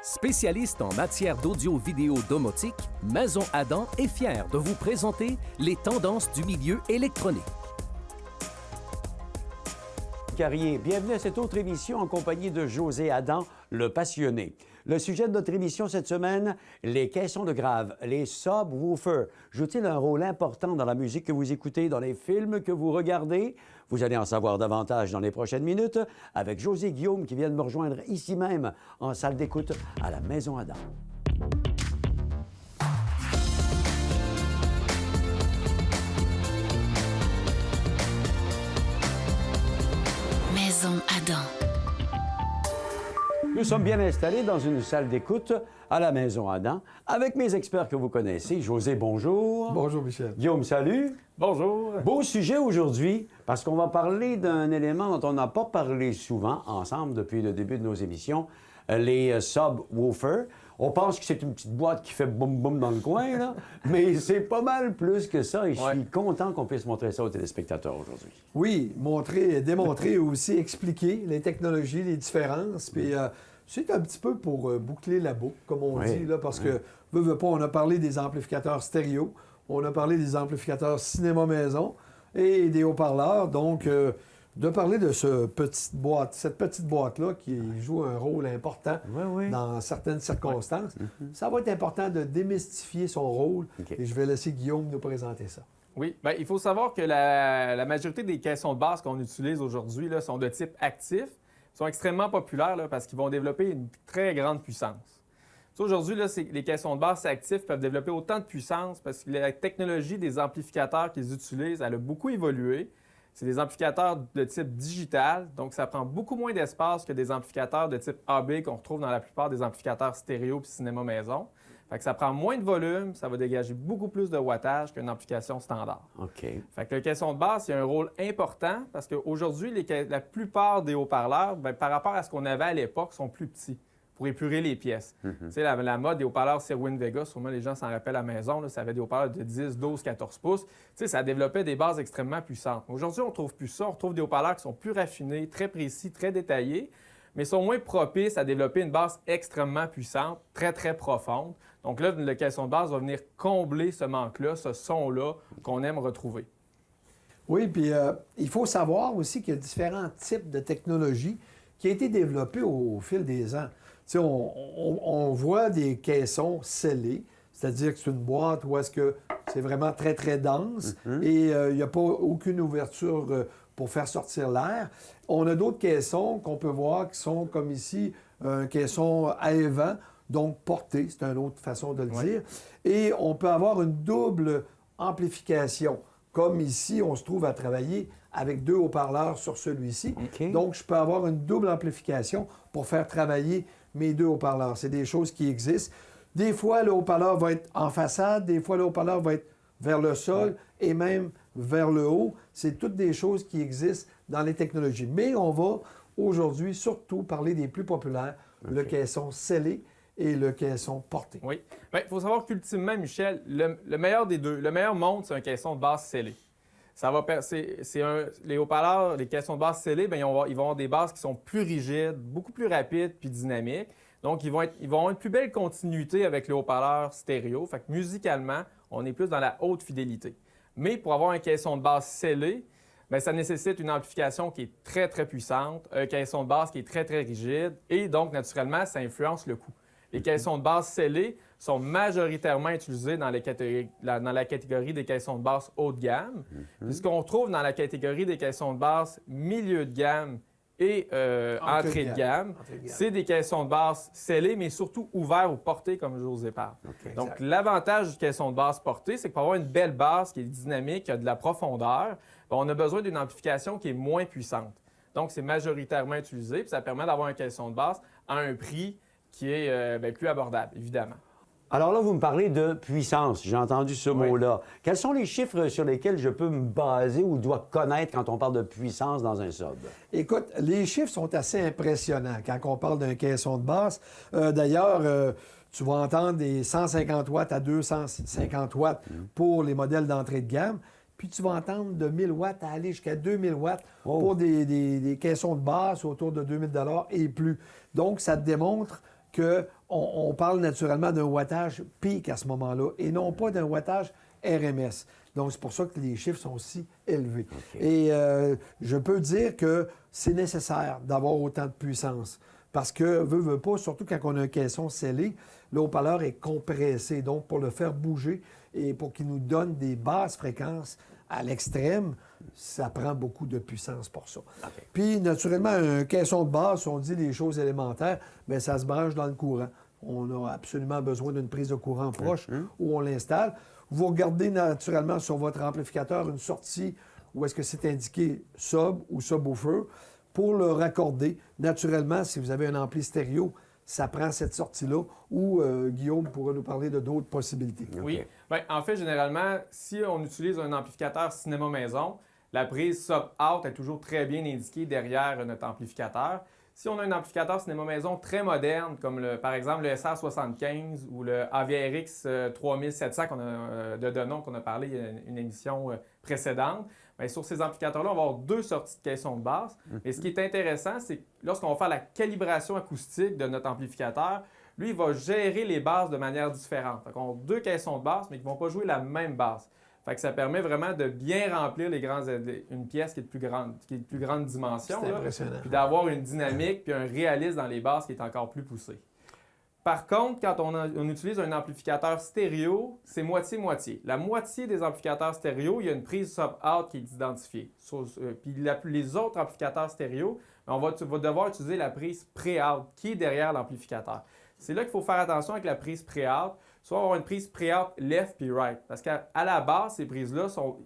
Spécialiste en matière d'audio-vidéo domotique, Maison Adam est fière de vous présenter les tendances du milieu électronique. Carrier, bienvenue à cette autre émission en compagnie de José Adam, le passionné. Le sujet de notre émission cette semaine, les caissons de grave, les subwoofers. Jouent-ils un rôle important dans la musique que vous écoutez, dans les films que vous regardez? Vous allez en savoir davantage dans les prochaines minutes avec José Guillaume qui vient de me rejoindre ici même en salle d'écoute à la Maison Adam. Maison Adam. Nous sommes bien installés dans une salle d'écoute à la Maison Adam avec mes experts que vous connaissez. José, bonjour. Bonjour, Michel. Guillaume, salut. Bonjour. Beau sujet aujourd'hui parce qu'on va parler d'un élément dont on n'a pas parlé souvent ensemble depuis le début de nos émissions, les subwoofers. On pense que c'est une petite boîte qui fait boum-boum dans le coin, là, mais c'est pas mal plus que ça et je suis content qu'on puisse montrer ça aux téléspectateurs aujourd'hui. Oui, montrer, démontrer aussi, expliquer les technologies, les différences. Puis c'est un petit peu pour boucler la boucle, comme on dit, là, parce que, veux pas, on a parlé des amplificateurs stéréo, on a parlé des amplificateurs cinéma-maison et des haut-parleurs. Donc, de parler de cette petite boîte-là qui joue un rôle important dans certaines circonstances, ça va être important de démystifier son rôle. Et je vais laisser Guillaume nous présenter ça. Oui, bien, il faut savoir que la majorité des caissons de base qu'on utilise aujourd'hui là, sont de type actif, sont extrêmement populaires là, parce qu'ils vont développer une très grande puissance. Aujourd'hui, là, les caissons de base actifs peuvent développer autant de puissance parce que la technologie des amplificateurs qu'ils utilisent, elle a beaucoup évolué. C'est des amplificateurs de type digital, donc ça prend beaucoup moins d'espace que des amplificateurs de type AB qu'on retrouve dans la plupart des amplificateurs stéréo puis cinéma maison. Fait que ça prend moins de volume, ça va dégager beaucoup plus de wattage qu'une amplification standard. OK. Fait que le caisson de base, il y a un rôle important parce qu'aujourd'hui, la plupart des haut-parleurs, bien, par rapport à ce qu'on avait à l'époque, sont plus petits pour épurer les pièces. Tu sais, la mode des haut-parleurs Serwin Vega, sûrement les gens s'en rappellent à la maison, là, ça avait des haut-parleurs de 10, 12, 14 pouces. Tu sais, ça développait des bases extrêmement puissantes. Aujourd'hui, on ne trouve plus ça. On retrouve des haut-parleurs qui sont plus raffinés, très précis, très détaillés, mais sont moins propices à développer une base extrêmement puissante, très, très profonde. Donc là, le caisson de base va venir combler ce manque-là, ce son-là qu'on aime retrouver. Oui, puis il faut savoir aussi qu'il y a différents types de technologies qui ont été développées au fil des ans. Tu sais, on voit des caissons scellés, c'est-à-dire que c'est une boîte où est-ce que c'est vraiment très, très dense et il n'y a pas aucune ouverture pour faire sortir l'air. On a d'autres caissons qu'on peut voir qui sont comme ici, un caisson à évent, donc porté, c'est une autre façon de le dire. Et on peut avoir une double amplification. Comme ici, on se trouve à travailler avec deux haut-parleurs sur celui-ci. Donc, je peux avoir une double amplification pour faire travailler mes deux haut-parleurs. C'est des choses qui existent. Des fois, le haut-parleur va être en façade, des fois, le haut-parleur va être vers le sol et même vers le haut. C'est toutes des choses qui existent dans les technologies. Mais on va aujourd'hui surtout parler des plus populaires, le caisson scellé et le caisson porté. Oui. Bien, il faut savoir qu'ultimement, Michel, le meilleur des deux, le meilleur monde, c'est un caisson de base scellé. Les haut-parleurs, les caissons de base scellés, bien, ils vont avoir des bases qui sont plus rigides, beaucoup plus rapides puis dynamiques. Donc, ils vont avoir une plus belle continuité avec le haut-parleur stéréo. Fait que musicalement, on est plus dans la haute fidélité. Mais pour avoir un caisson de base scellé, bien, ça nécessite une amplification qui est très, très puissante, un caisson de base qui est très, très rigide et donc, naturellement, ça influence le coût. Les caissons de base scellés sont majoritairement utilisés dans la catégorie des caissons de base haut de gamme. Puis ce qu'on trouve dans la catégorie des caissons de base milieu de gamme et entrée de gamme, c'est des caissons de base scellés, mais surtout ouverts ou portés, comme je vous ai parlé. Donc, l'avantage du caisson de base porté, c'est que pour avoir une belle base qui est dynamique, qui a de la profondeur, bien, on a besoin d'une amplification qui est moins puissante. Donc, c'est majoritairement utilisé, puis ça permet d'avoir un caisson de base à un prix qui est plus abordable, évidemment. Alors là, vous me parlez de puissance. J'ai entendu ce mot-là. Quels sont les chiffres sur lesquels je peux me baser ou dois connaître quand on parle de puissance dans un sub? Écoute, les chiffres sont assez impressionnants quand on parle d'un caisson de basse. D'ailleurs, tu vas entendre des 150 watts à 250 watts pour les modèles d'entrée de gamme. Puis tu vas entendre de 1000 watts à aller jusqu'à 2000 watts pour des caissons de basse autour de 2000 $ et plus. Donc, ça te démontre qu'on parle naturellement d'un wattage pic à ce moment-là et non pas d'un wattage RMS. Donc, c'est pour ça que les chiffres sont si élevés. OK. Et je peux dire que c'est nécessaire d'avoir autant de puissance parce que, veut pas, surtout quand on a un caisson scellé, le haut-parleur est compressé. Donc, pour le faire bouger et pour qu'il nous donne des basses fréquences à l'extrême, ça prend beaucoup de puissance pour ça. OK. Puis, naturellement, un caisson de basse, on dit les choses élémentaires, bien, ça se branche dans le courant. On a absolument besoin d'une prise de courant proche où on l'installe. Vous regardez naturellement sur votre amplificateur une sortie où est-ce que c'est indiqué sub ou subwoofer pour le raccorder. Naturellement, si vous avez un ampli stéréo, ça prend cette sortie-là ou Guillaume pourra nous parler de d'autres possibilités. Oui. Bien, en fait, généralement, si on utilise un amplificateur cinéma maison, la prise sub-out est toujours très bien indiquée derrière notre amplificateur. Si on a un amplificateur cinéma maison très moderne, comme par exemple le SR75 ou le AVRX 3700 de Denon qu'on a parlé il y a une émission précédente, bien, sur ces amplificateurs-là, on va avoir deux sorties de caisson de basse. Et ce qui est intéressant, c'est que lorsqu'on va faire la calibration acoustique de notre amplificateur, lui, il va gérer les basses de manière différente. Donc, on a deux caissons de basse, mais qui ne vont pas jouer la même basse. Fait que ça permet vraiment de bien remplir une pièce qui est de plus grande dimension. C'est là, impressionnant. puis d'avoir une dynamique puis un réalisme dans les basses qui est encore plus poussé. Par contre, quand on utilise un amplificateur stéréo, c'est moitié-moitié. La moitié des amplificateurs stéréo, il y a une prise sub-out qui est identifiée. Puis les autres amplificateurs stéréo, on va devoir utiliser la prise pré-out qui est derrière l'amplificateur. C'est là qu'il faut faire attention avec la prise pré-out. Soit avoir une prise pré-out left puis right. Parce qu'à la base, ces prises-là sont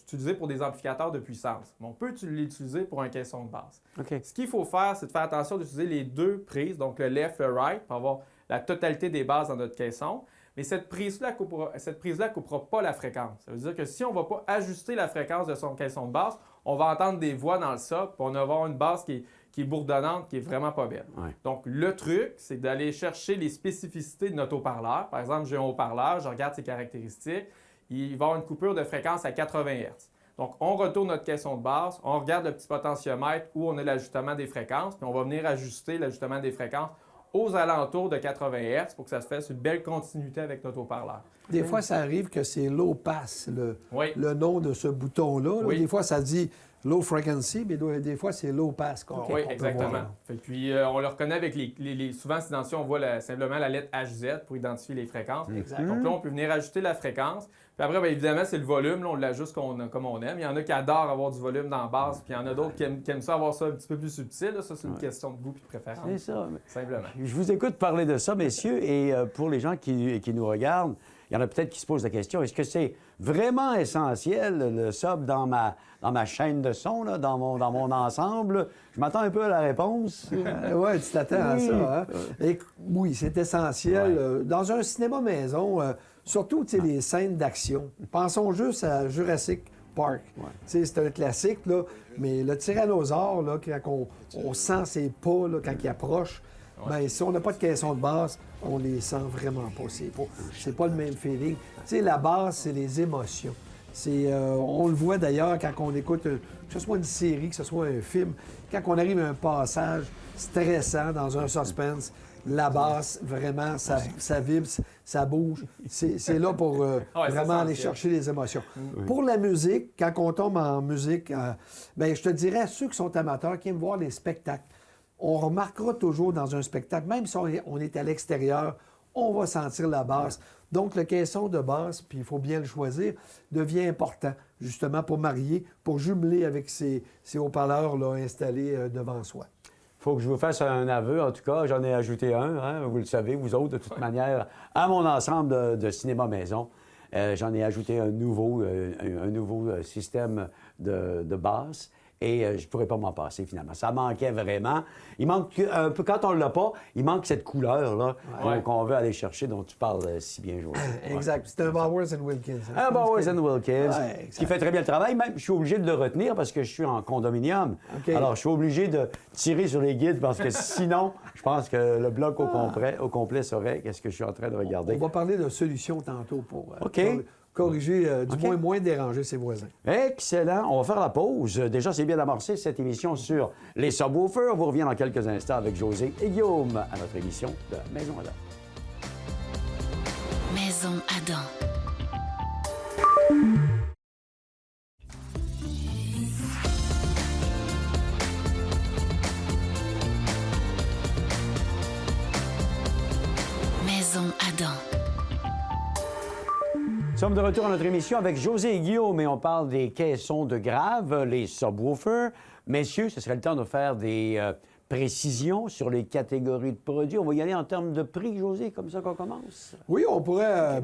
utilisées pour des amplificateurs de puissance. Mais on peut l'utiliser pour un caisson de basse. OK. Ce qu'il faut faire, c'est de faire attention d'utiliser les deux prises, donc le left, le right, pour avoir la totalité des basses dans notre caisson. Mais cette prise-là ne coupera pas la fréquence. Ça veut dire que si on ne va pas ajuster la fréquence de son caisson de basse, on va entendre des voix dans le sub, puis on va avoir une basse qui est bourdonnante, qui est vraiment pas belle. Ouais. Donc, le truc, c'est d'aller chercher les spécificités de notre haut-parleur. Par exemple, j'ai un haut-parleur, je regarde ses caractéristiques, il va avoir une coupure de fréquence à 80 Hz. Donc, on retourne notre caisson de basse, on regarde le petit potentiomètre où on a l'ajustement des fréquences, puis on va venir ajuster l'ajustement des fréquences aux alentours de 80 Hz pour que ça se fasse une belle continuité avec notre haut-parleur. Des fois, ça arrive que c'est low pass, Oui. le nom de ce bouton-là. Là. Oui. Des fois, ça dit low frequency, mais des fois, c'est low pass. Oui, exactement. Fait que puis, on le reconnaît avec souvent, c'est dans on voit simplement la lettre HZ pour identifier les fréquences. Exact. Donc là, on peut venir ajouter la fréquence. Puis après, bien évidemment, c'est le volume. Là, on l'ajuste comme on aime. Il y en a qui adorent avoir du volume dans la basse, puis il y en a d'autres qui aiment ça avoir ça un petit peu plus subtil. Là. Ça, c'est une question de goût et de préférence. C'est ça. Simplement. Je vous écoute parler de ça, messieurs, et pour les gens qui nous regardent, il y en a peut-être qui se posent la question, est-ce que c'est vraiment essentiel, le sub, dans ma chaîne de son, là, dans mon ensemble? Je m'attends un peu à la réponse. Oui, tu t'attends à ça. Hein? Et, oui, c'est essentiel. Dans un cinéma maison, surtout les scènes d'action, pensons juste à Jurassic Park. C'est un classique, là, mais le tyrannosaure, là, quand on sent ses pas là, quand il approche, bien, si on n'a pas de caisson de basse, on les sent vraiment pas. C'est pas le même feeling. La base, c'est les émotions. On le voit d'ailleurs quand on écoute, que ce soit une série, que ce soit un film, quand on arrive à un passage stressant dans un suspense, la basse, vraiment, ça vibre, ça bouge. C'est là pour vraiment aller chercher les émotions. Pour la musique, quand on tombe en musique, bien, je te dirais, ceux qui sont amateurs, qui aiment voir les spectacles, on remarquera toujours dans un spectacle, même si on est à l'extérieur, on va sentir la basse. Donc, le caisson de basse, puis il faut bien le choisir, devient important, justement, pour marier, pour jumeler avec ces haut-parleurs là, installés devant soi. Il faut que je vous fasse un aveu. En tout cas, j'en ai ajouté un, hein, vous le savez, vous autres, de toute manière, à mon ensemble de cinéma maison. J'en ai ajouté un nouveau système de basse. Et je ne pourrais pas m'en passer, finalement. Ça manquait vraiment. Il manque un peu, quand on ne l'a pas, il manque cette couleur-là qu'on veut aller chercher, dont tu parles si bien, José. Exact. C'est un Bowers & Wilkins. Un Bowers & Wilkins, Ouais, qui fait très bien le travail. Même, je suis obligé de le retenir parce que je suis en condominium. OK. Alors, je suis obligé de tirer sur les guides parce que sinon, je pense que le bloc au complet saurait qu'est-ce que je suis en train de regarder. On va parler de solutions tantôt pour corriger, du OK. moins déranger ses voisins. Excellent. On va faire la pause. Déjà, c'est bien d'amorcer cette émission sur les subwoofers. On vous revient dans quelques instants avec José et Guillaume à notre émission de la Maison Adam. Maison Adam. Maison Adam. Nous sommes de retour à notre émission avec José et Guillaume et on parle des caissons de grave, les subwoofers. Messieurs, ce serait le temps de faire des précisions sur les catégories de produits. On va y aller en termes de prix, José, comme ça qu'on commence. Oui, on pourrait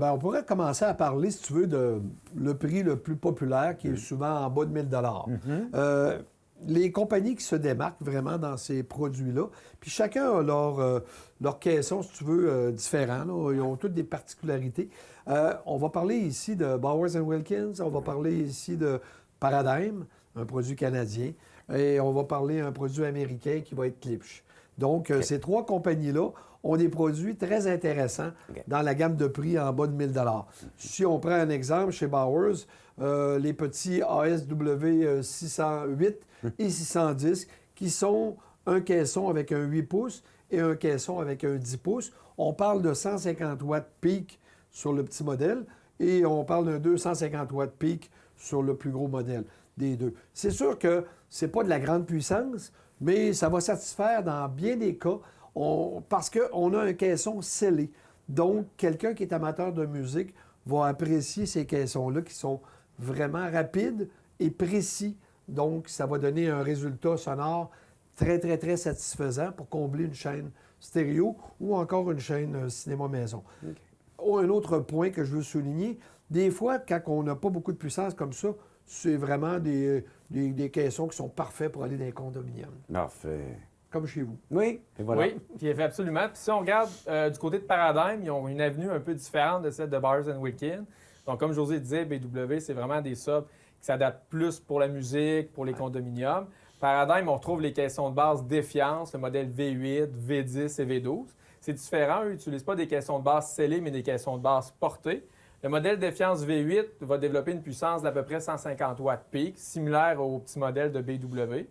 commencer à parler, si tu veux, de le prix le plus populaire, qui est souvent en bas de 1 000 les compagnies qui se démarquent vraiment dans ces produits-là, puis chacun a leur caisson, si tu veux, différent. Là. Ils ont toutes des particularités. On va parler ici de Bowers & Wilkins, on va parler ici de Paradigm, un produit canadien, et on va parler d'un produit américain qui va être Klipsch. Donc, ces trois compagnies-là ont des produits très intéressants dans la gamme de prix en bas de 1 000 Si on prend un exemple, chez Bowers, les petits ASW 608 et 610, qui sont un caisson avec un 8 pouces et un caisson avec un 10 pouces. On parle de 150 watts peak sur le petit modèle et on parle d'un 250 watts peak sur le plus gros modèle des deux. C'est sûr que c'est pas de la grande puissance, mais ça va satisfaire dans bien des cas parce qu'on a un caisson scellé. Donc, quelqu'un qui est amateur de musique va apprécier ces caissons-là qui sont vraiment rapides et précis. Donc, ça va donner un résultat sonore très, très, très satisfaisant pour combler une chaîne stéréo ou encore une chaîne cinéma maison. Un autre point que je veux souligner, des fois, quand on n'a pas beaucoup de puissance comme ça, c'est vraiment des caissons qui sont parfaits pour aller dans les condominiums. Parfait. Comme chez vous. Oui, et voilà. Oui, puis absolument. Puis si on regarde du côté de Paradigm, ils ont une avenue un peu différente de celle de Bowers & Wilkins. Donc, comme José disait, BW, c'est vraiment des subs qui s'adaptent plus pour la musique, pour les condominiums. Paradigm, on retrouve les caissons de base Défiance, le modèle V8, V10 et V12. C'est différent. Eux n'utilisent pas des caissons de base scellés, mais des caissons de base portés. Le modèle Défiance V8 va développer une puissance d'à peu près 150 watts peak, similaire au petit modèle de BW.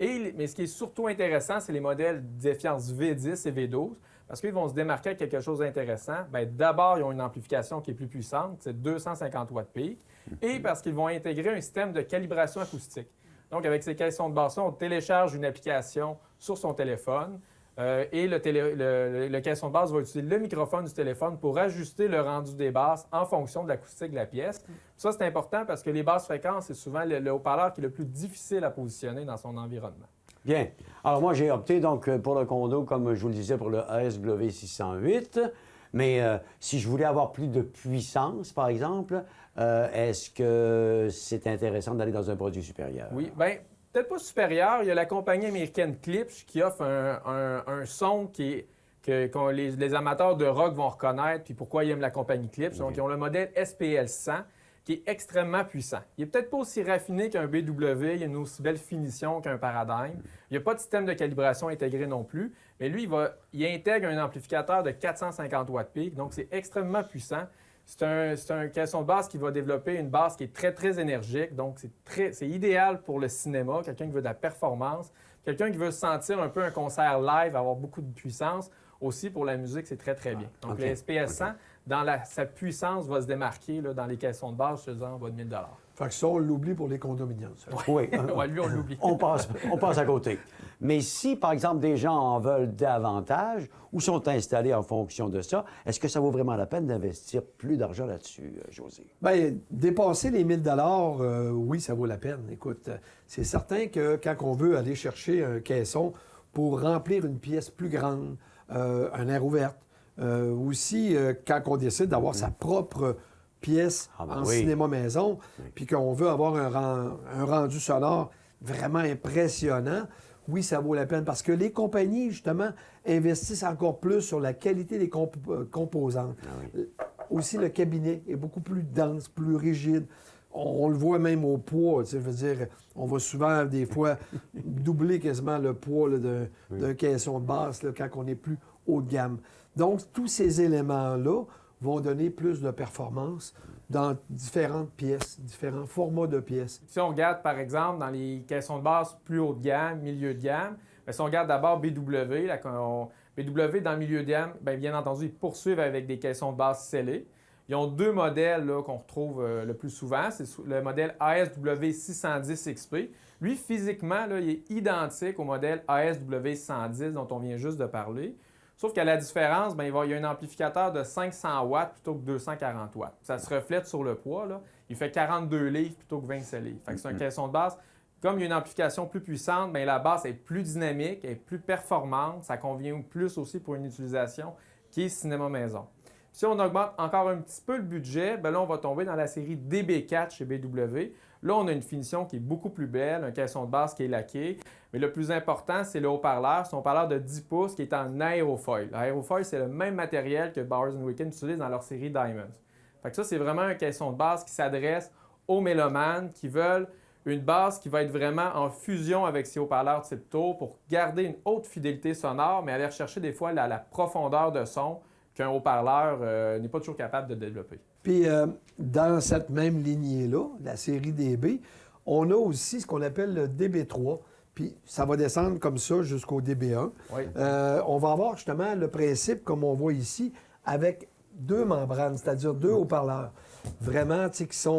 Mais ce qui est surtout intéressant, c'est les modèles Défiance V10 et V12, parce qu'ils vont se démarquer avec quelque chose d'intéressant. D'abord, ils ont une amplification qui est plus puissante, c'est 250 watts peak, et parce qu'ils vont intégrer un système de calibration acoustique. Donc, avec ces caissons de basse, on télécharge une application sur son téléphone, et le caisson de basse va utiliser le microphone du téléphone pour ajuster le rendu des basses en fonction de l'acoustique de la pièce. Ça, c'est important parce que les basses fréquences, c'est souvent le haut-parleur qui est le plus difficile à positionner dans son environnement. Bien. Alors, moi, j'ai opté donc pour le condo, comme je vous le disais, pour le ASW 608. Mais si je voulais avoir plus de puissance, par exemple, est-ce que c'est intéressant d'aller dans un produit supérieur? Oui, bien, peut-être pas supérieur. Il y a la compagnie américaine Klipsch qui offre un son que les amateurs de rock vont reconnaître, puis pourquoi ils aiment la compagnie Klipsch. Donc, ils ont le modèle SPL 100 qui est extrêmement puissant. Il n'est peut-être pas aussi raffiné qu'un BW, il a une aussi belle finition qu'un Paradigm. Il n'y a pas de système de calibration intégré non plus, mais lui, il intègre un amplificateur de 450 watts peak, donc c'est extrêmement puissant. C'est un caisson de basse qui va développer une basse qui est très, très énergique, donc c'est idéal pour le cinéma, quelqu'un qui veut de la performance, quelqu'un qui veut se sentir un peu un concert live, avoir beaucoup de puissance. Aussi, pour la musique, c'est très, très bien. Donc, le SPS 100, dans sa puissance, va se démarquer là, dans les caissons de base, je te dis, en bas de 1 000 Fait que ça, on l'oublie pour les condominiums. Ça. Oui. Ouais, lui, on l'oublie. on passe à côté. Mais si, par exemple, des gens en veulent davantage ou sont installés en fonction de ça, est-ce que ça vaut vraiment la peine d'investir plus d'argent là-dessus, José? Bien, dépasser les 1 000 oui, ça vaut la peine. Écoute, c'est certain que quand on veut aller chercher un caisson pour remplir une pièce plus grande, un air ouverte, aussi, quand on décide d'avoir sa propre pièce en cinéma maison, puis qu'on veut avoir un rendu sonore vraiment impressionnant, oui, ça vaut la peine parce que les compagnies, justement, investissent encore plus sur la qualité des composantes. Aussi, le cabinet est beaucoup plus dense, plus rigide. On le voit même au poids. Je veux dire, on va souvent, des fois, doubler quasiment le poids d'un caisson de basse là, quand on est plus haut de gamme. Donc, tous ces éléments-là vont donner plus de performance. dans différentes pièces, différents formats de pièces. Si on regarde, par exemple, dans les caissons de basse plus haut de gamme, milieu de gamme, bien, si on regarde d'abord BW, BW dans le milieu de gamme, bien entendu, ils poursuivent avec des caissons de basse scellés. Ils ont deux modèles qu'on retrouve le plus souvent. C'est le modèle ASW 610 XP. Lui, physiquement, là, il est identique au modèle ASW 110 dont on vient juste de parler. Sauf qu'à la différence, il y a un amplificateur de 500 watts plutôt que 240 watts. Ça se reflète sur le poids. Là. Il fait 42 livres plutôt que 27 livres. Fait que c'est un caisson de basse. Comme il y a une amplification plus puissante, la basse est plus dynamique, elle est plus performante. Ça convient plus aussi pour une utilisation qui est cinéma maison. Si on augmente encore un petit peu le budget, là, on va tomber dans la série DB4 chez BW. Là, on a une finition qui est beaucoup plus belle, un caisson de basse qui est laqué. Mais le plus important, c'est le haut-parleur. C'est un haut-parleur de 10 pouces qui est en aérofoil. L'aérofoil, c'est le même matériel que Bowers & Wilkins utilise dans leur série Diamonds. Fait que ça, c'est vraiment un caisson de basse qui s'adresse aux mélomanes qui veulent une basse qui va être vraiment en fusion avec ces haut-parleurs type tour pour garder une haute fidélité sonore, mais aller rechercher des fois la profondeur de son qu'un haut-parleur n'est pas toujours capable de développer. Puis, dans cette même lignée-là, la série DB, on a aussi ce qu'on appelle le DB3. Puis, ça va descendre comme ça jusqu'au DB1. Oui. On va avoir justement le principe, comme on voit ici, avec deux membranes, c'est-à-dire deux haut-parleurs. Vraiment, tu sais,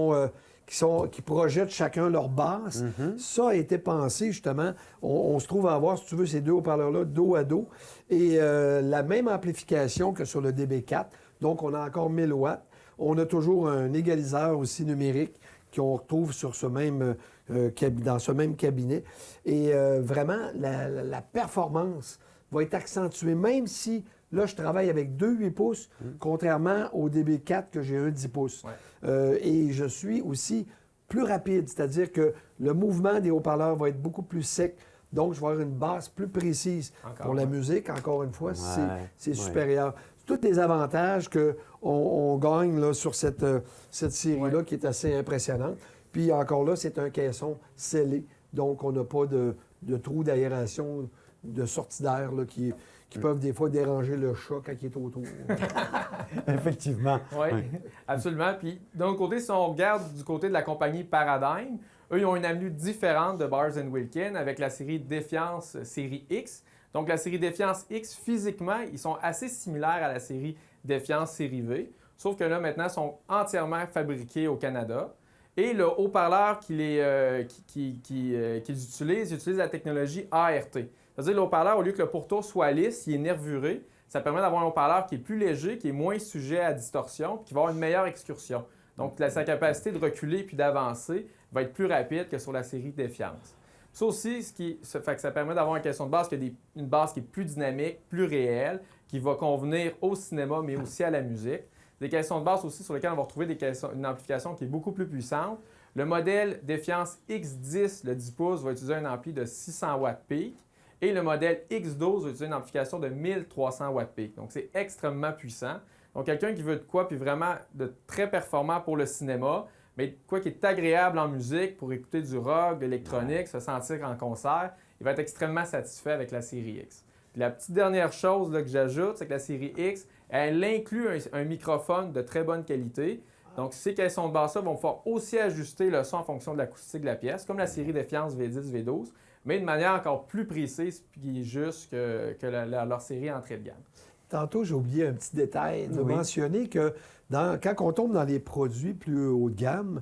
qui projettent chacun leur basse. Ça a été pensé, justement. On se trouve à avoir, si tu veux, ces deux haut-parleurs-là, dos à dos. Et la même amplification que sur le DB4. Donc, on a encore 1000 watts. On a toujours un égaliseur aussi numérique qu'on retrouve sur ce même, dans ce même cabinet. Et vraiment, la performance va être accentuée, même si, là, je travaille avec deux 8 pouces, contrairement au DB4 que j'ai un 10 pouces. Ouais. Et je suis aussi plus rapide, c'est-à-dire que le mouvement des haut-parleurs va être beaucoup plus sec. Donc, je vais avoir une basse plus précise. Pour la musique, encore une fois, c'est supérieur. C'est tous des avantages qu'on gagne là, sur cette série-là qui est assez impressionnante. Puis encore là, c'est un caisson scellé. Donc, on n'a pas de trous d'aération, de sortie d'air là, qui peuvent des fois déranger le chat quand il est autour. Effectivement. Oui, absolument. Puis d'un autre côté, si on regarde du côté de la compagnie Paradigm, eux, ils ont une avenue différente de Bowers & Wilkins avec la série Défiance série X. Donc la série Défiance X, physiquement, ils sont assez similaires à la série Défiance série V, sauf que là, maintenant, ils sont entièrement fabriqués au Canada. Et le haut-parleur qu'ils utilisent, ils utilisent la technologie ART. C'est-à-dire le haut-parleur, au lieu que le pourtour soit lisse, il est nervuré. Ça permet d'avoir un haut-parleur qui est plus léger, qui est moins sujet à distorsion, puis qui va avoir une meilleure excursion. Donc, sa capacité de reculer puis d'avancer va être plus rapide que sur la série Défiance. Ça aussi, fait que ça permet d'avoir une caisson de basse qui a une basse qui est plus dynamique, plus réelle, qui va convenir au cinéma, mais aussi à la musique. Des caissons de basse aussi sur lesquels on va retrouver une amplification qui est beaucoup plus puissante. Le modèle Défiance X10, le 10 pouces, va utiliser un ampli de 600 watts peak. Et le modèle X12 va utiliser une amplification de 1300 watts peak. Donc, c'est extrêmement puissant. Donc, quelqu'un qui veut de quoi, puis vraiment de très performant pour le cinéma, mais de quoi qui est agréable en musique pour écouter du rock, de l'électronique, se sentir en concert, il va être extrêmement satisfait avec la série X. Puis la petite dernière chose là, que j'ajoute, c'est que la série X, elle inclut un microphone de très bonne qualité. Donc, ces caissons de basse-là vont pouvoir aussi ajuster le son en fonction de l'acoustique de la pièce, comme la série Défiance V10, V12, mais de manière encore plus précise puis juste que leur série entrée de gamme. Tantôt, j'ai oublié un petit détail de mentionner que quand on tombe dans les produits plus haut de gamme,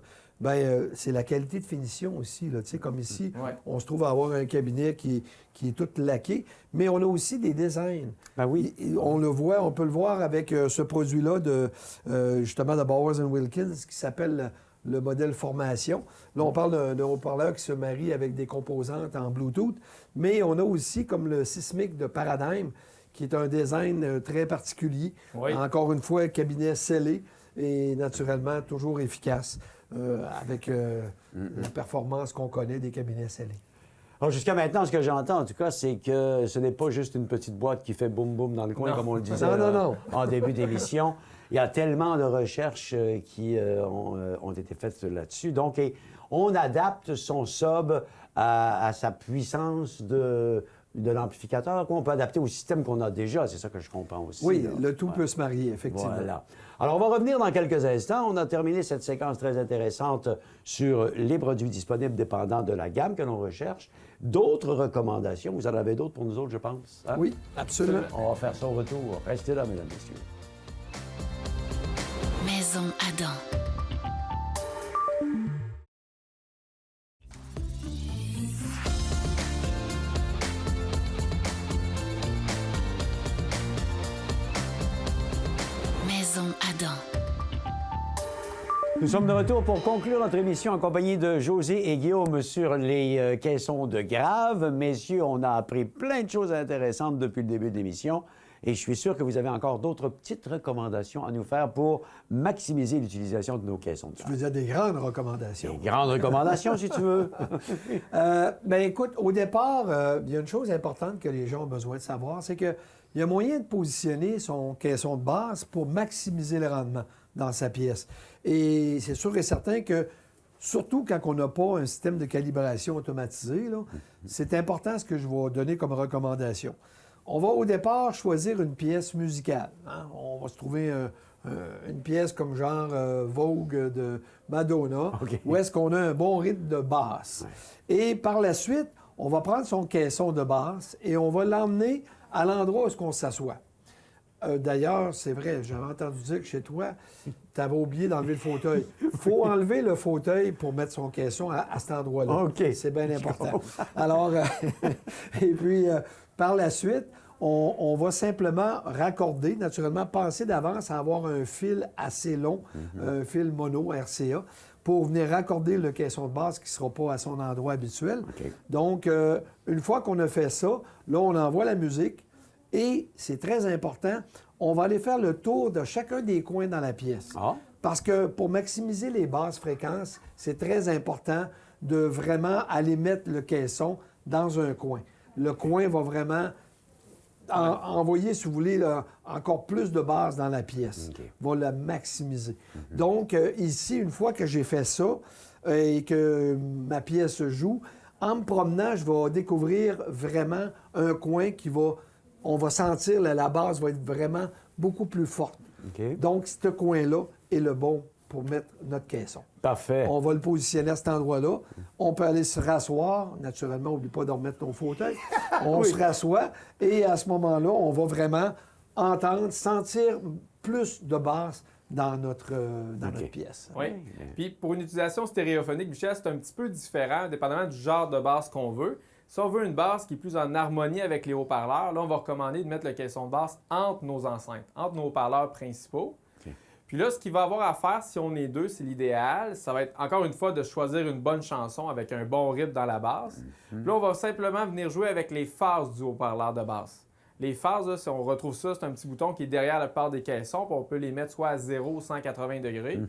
c'est la qualité de finition aussi. Là. Comme ici, on se trouve à avoir un cabinet qui est tout laqué, mais on a aussi des designs. Ben oui. On peut le voir avec ce produit-là justement de Bowers & Wilkins qui s'appelle le modèle Formation. Là, on parle d'un haut-parleur qui se marie avec des composantes en Bluetooth, mais on a aussi comme le Sismic de Paradigm, qui est un design très particulier. Oui. Encore une fois, un cabinet scellé et naturellement toujours efficace avec la performance qu'on connaît des cabinets scellés. Alors, jusqu'à maintenant, ce que j'entends, en tout cas, c'est que ce n'est pas juste une petite boîte qui fait boum-boum dans le coin, comme on le disait en début d'émission. Il y a tellement de recherches qui ont été faites là-dessus. Donc, on adapte son sub à sa puissance de de l'amplificateur qu'on peut adapter au système qu'on a déjà. C'est ça que je comprends aussi. Oui, là. le tout Ouais. peut se marier, effectivement. Voilà. Alors, on va revenir dans quelques instants. On a terminé cette séquence très intéressante sur les produits disponibles dépendant de la gamme que l'on recherche. D'autres recommandations, vous en avez d'autres pour nous autres, je pense? Hein? Oui, absolument. On va faire ça au retour. Restez là, mesdames, messieurs. Maison Adam. Maison Adam. Nous sommes de retour pour conclure notre émission en compagnie de José et Guillaume sur les caissons de Grave. Messieurs, on a appris plein de choses intéressantes depuis le début de l'émission et je suis sûr que vous avez encore d'autres petites recommandations à nous faire pour maximiser l'utilisation de nos caissons de Je Grave. veux dire des grandes recommandations. Des grandes recommandations, si tu veux. Ben écoute, au départ, il y a une chose importante que les gens ont besoin de savoir, c'est qu'il y a moyen de positionner son caisson de base pour maximiser le rendement dans sa pièce. Et c'est sûr et certain que, surtout quand on n'a pas un système de calibration automatisé, là, c'est important ce que je vais donner comme recommandation. On va au départ choisir une pièce musicale. Hein. On va se trouver une pièce comme genre Vogue de Madonna, OK. où est-ce qu'on a un bon rythme de basse. Et par la suite, on va prendre son caisson de basse et on va l'emmener à l'endroit où est-ce qu'on s'assoit. D'ailleurs, c'est vrai, j'avais entendu dire que chez toi, tu avais oublié d'enlever le fauteuil. Il faut enlever le fauteuil pour mettre son caisson à cet endroit-là. OK. C'est bien important. Alors, et puis, par la suite, on va simplement raccorder, naturellement, penser d'avance à avoir un fil assez long, un fil mono RCA, pour venir raccorder le caisson de base qui ne sera pas à son endroit habituel. OK. Donc, une fois qu'on a fait ça, là, on envoie la musique et, c'est très important, on va aller faire le tour de chacun des coins dans la pièce. Ah. Parce que pour maximiser les basses fréquences, c'est très important de vraiment aller mettre le caisson dans un coin. Le coin va vraiment envoyer, si vous voulez, là, encore plus de basses dans la pièce. OK. Va la maximiser. Donc, ici, une fois que j'ai fait ça et que ma pièce joue, en me promenant, je vais découvrir vraiment un coin qui va... On va sentir, la basse va être vraiment beaucoup plus forte. OK. Donc, ce coin-là est le bon pour mettre notre caisson. Parfait. On va le positionner à cet endroit-là. On peut aller se rasseoir. Naturellement, n'oublie pas de remettre ton fauteuil. On se rassoit et à ce moment-là, on va vraiment entendre, sentir plus de basse dans notre pièce. Oui. Puis pour une utilisation stéréophonique, Michel, c'est un petit peu différent, dépendamment du genre de basse qu'on veut. Si on veut une basse qui est plus en harmonie avec les haut-parleurs, là, on va recommander de mettre le caisson de basse entre nos enceintes, entre nos haut-parleurs principaux. OK. Puis là, ce qu'il va avoir à faire, si on est deux, c'est l'idéal. Ça va être, encore une fois, de choisir une bonne chanson avec un bon rythme dans la basse. Puis là, on va simplement venir jouer avec les phases du haut-parleur de basse. Les phases, là, si on retrouve ça, c'est un petit bouton qui est derrière la plupart des caissons, puis on peut les mettre soit à 0 ou 180 degrés.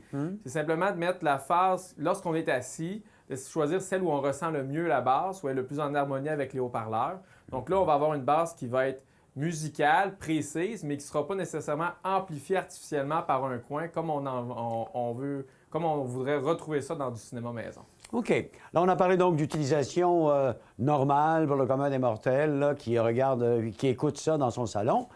C'est simplement de mettre la phase, lorsqu'on est assis, de choisir celle où on ressent le mieux la basse, où elle est le plus en harmonie avec les haut-parleurs. Donc là, on va avoir une basse qui va être musicale, précise, mais qui ne sera pas nécessairement amplifiée artificiellement par un coin, comme on veut, comme on voudrait retrouver ça dans du cinéma maison. OK. Là, on a parlé donc d'utilisation normale pour le commun des mortels, là, qui regarde, qui écoute ça dans son salon.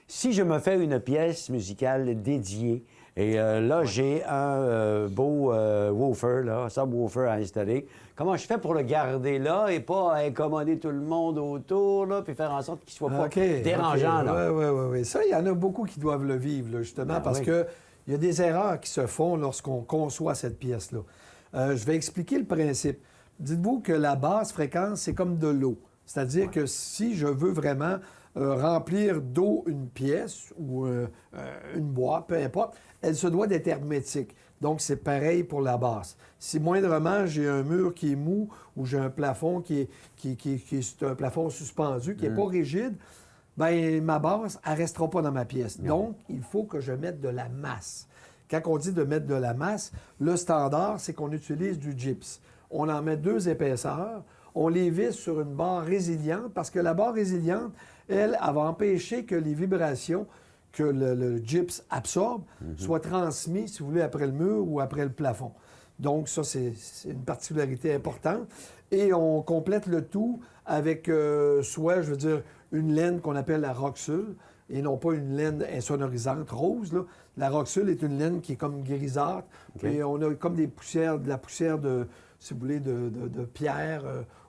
Si je me fais une pièce musicale dédiée, et là, j'ai un beau woofer, là, subwoofer à installer, comment je fais pour le garder là et pas incommoder tout le monde autour, là, puis faire en sorte qu'il ne soit pas dérangeant, là? Oui. Ça, il y en a beaucoup qui doivent le vivre, là, justement, parce oui. que il y a des erreurs qui se font lorsqu'on conçoit cette pièce-là. Je vais expliquer le principe. Dites-vous que la basse fréquence, c'est comme de l'eau. C'est-à-dire que si je veux vraiment remplir d'eau une pièce ou une boîte, peu importe, elle se doit d'être hermétique. Donc, c'est pareil pour la basse. Si moindrement, j'ai un mur qui est mou ou j'ai un plafond qui est un plafond suspendu, qui n'est pas rigide, bien, ma basse, elle ne restera pas dans ma pièce. Donc, il faut que je mette de la masse. Quand on dit de mettre de la masse, le standard, c'est qu'on utilise du gyps. On en met 2 épaisseurs, on les visse sur une barre résiliente parce que la barre résiliente, elle va empêcher que les vibrations que le gyps absorbe soient transmises, si vous voulez, après le mur ou après le plafond. Donc, ça, c'est une particularité importante. Et on complète le tout avec soit, je veux dire, une laine qu'on appelle la Roxul, et non pas une laine insonorisante rose. Là. La Roxul est une laine qui est comme grisâtre. Okay. Et on a comme de la poussière de, si vous voulez, de pierre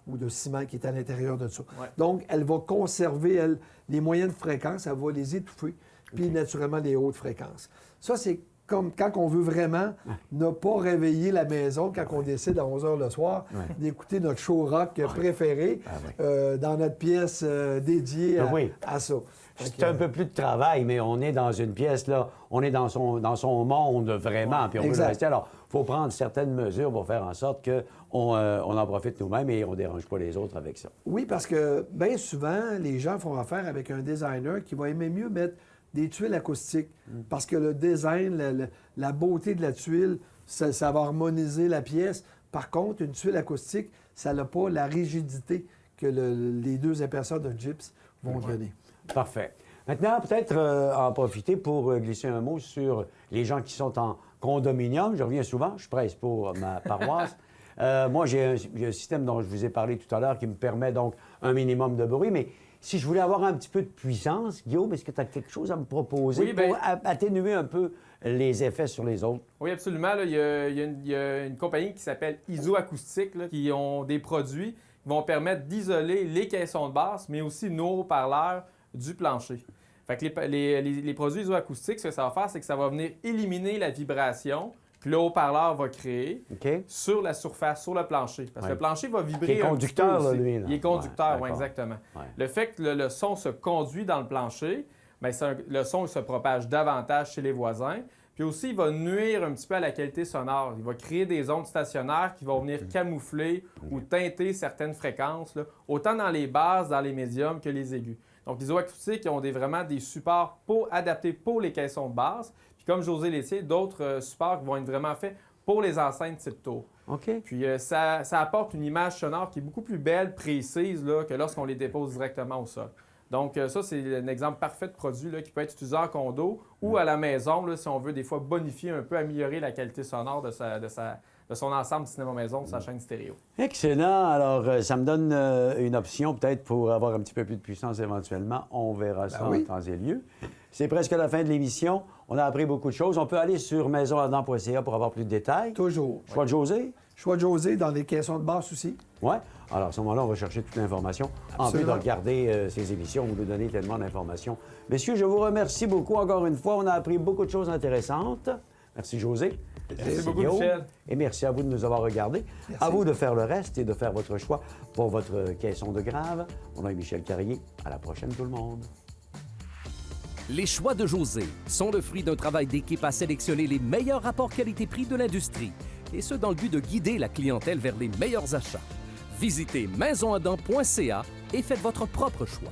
ou de ciment qui est à l'intérieur de ça. Ouais. Donc, elle va conserver, elle, les moyennes fréquences, elle va les étouffer, puis naturellement les hautes fréquences. Ça, c'est comme quand on veut vraiment ne pas réveiller la maison quand on décide à 11 h le soir d'écouter notre show rock préféré dans notre pièce dédiée à ça. C'est un peu plus de travail, mais on est dans une pièce, là, on est dans son monde vraiment, puis on veut le rester. Alors, il faut prendre certaines mesures pour faire en sorte qu'on en profite nous-mêmes et on ne dérange pas les autres avec ça. Oui, parce que bien souvent, les gens font affaire avec un designer qui va aimer mieux mettre des tuiles acoustiques, parce que le design, la beauté de la tuile, ça va harmoniser la pièce. Par contre, une tuile acoustique, ça n'a pas la rigidité que les deux épaisseurs de gyps vont donner. Parfait. Maintenant, peut-être en profiter pour glisser un mot sur les gens qui sont en condominium. Je reviens souvent, je presse pour ma paroisse. Moi, j'ai un système dont je vous ai parlé tout à l'heure qui me permet donc un minimum de bruit, mais si je voulais avoir un petit peu de puissance, Guillaume, est-ce que tu as quelque chose à me proposer pour atténuer un peu les effets sur les autres? Oui, absolument. Là, il y a une compagnie qui s'appelle ISO Acoustique là, qui ont des produits qui vont permettre d'isoler les caissons de basse, mais aussi nos haut-parleurs du plancher. Fait que les produits isoacoustiques, ce que ça va faire, c'est que ça va venir éliminer la vibration que le haut-parleur va créer sur la surface, sur le plancher. Parce que le plancher va vibrer. Il est conducteur, là, lui. Là. Il est conducteur, oui, exactement. Ouais. Le fait que le son se conduit dans le plancher, bien, le son se propage davantage chez les voisins. Puis aussi, il va nuire un petit peu à la qualité sonore. Il va créer des ondes stationnaires qui vont venir camoufler ou teinter certaines fréquences, là, autant dans les basses, dans les médiums que les aigus. Donc, les isoacoustiques ont vraiment des supports adaptés pour les caissons de basse. Puis, comme José Laitier, d'autres supports qui vont être vraiment faits pour les enceintes type tour. OK. Puis, ça apporte une image sonore qui est beaucoup plus belle, précise, là, que lorsqu'on les dépose directement au sol. Donc, ça, c'est un exemple parfait de produit là, qui peut être utilisé en condo ou à la maison, là, si on veut des fois bonifier un peu, améliorer la qualité sonore de son ensemble cinéma-maison, de sa chaîne stéréo. Excellent. Alors, ça me donne une option peut-être pour avoir un petit peu plus de puissance éventuellement. On verra ça en temps et lieu. C'est presque la fin de l'émission. On a appris beaucoup de choses. On peut aller sur maisonadan.ca pour avoir plus de détails. Toujours. Choix de José? Choix de José dans les caissons de basse aussi. Oui. Alors, à ce moment-là, on va chercher toute l'information. En plus de regarder ces émissions, vous nous donnez tellement d'informations. Messieurs, je vous remercie beaucoup encore une fois. On a appris beaucoup de choses intéressantes. Merci, José. Merci beaucoup, Michel. Et merci à vous de nous avoir regardés. Merci. À vous de faire le reste et de faire votre choix pour votre caisson de grave. Mon nom est Michel Carrier. À la prochaine, tout le monde. Les choix de José sont le fruit d'un travail d'équipe à sélectionner les meilleurs rapports qualité-prix de l'industrie, et ce dans le but de guider la clientèle vers les meilleurs achats. Visitez maisonadan.ca et faites votre propre choix.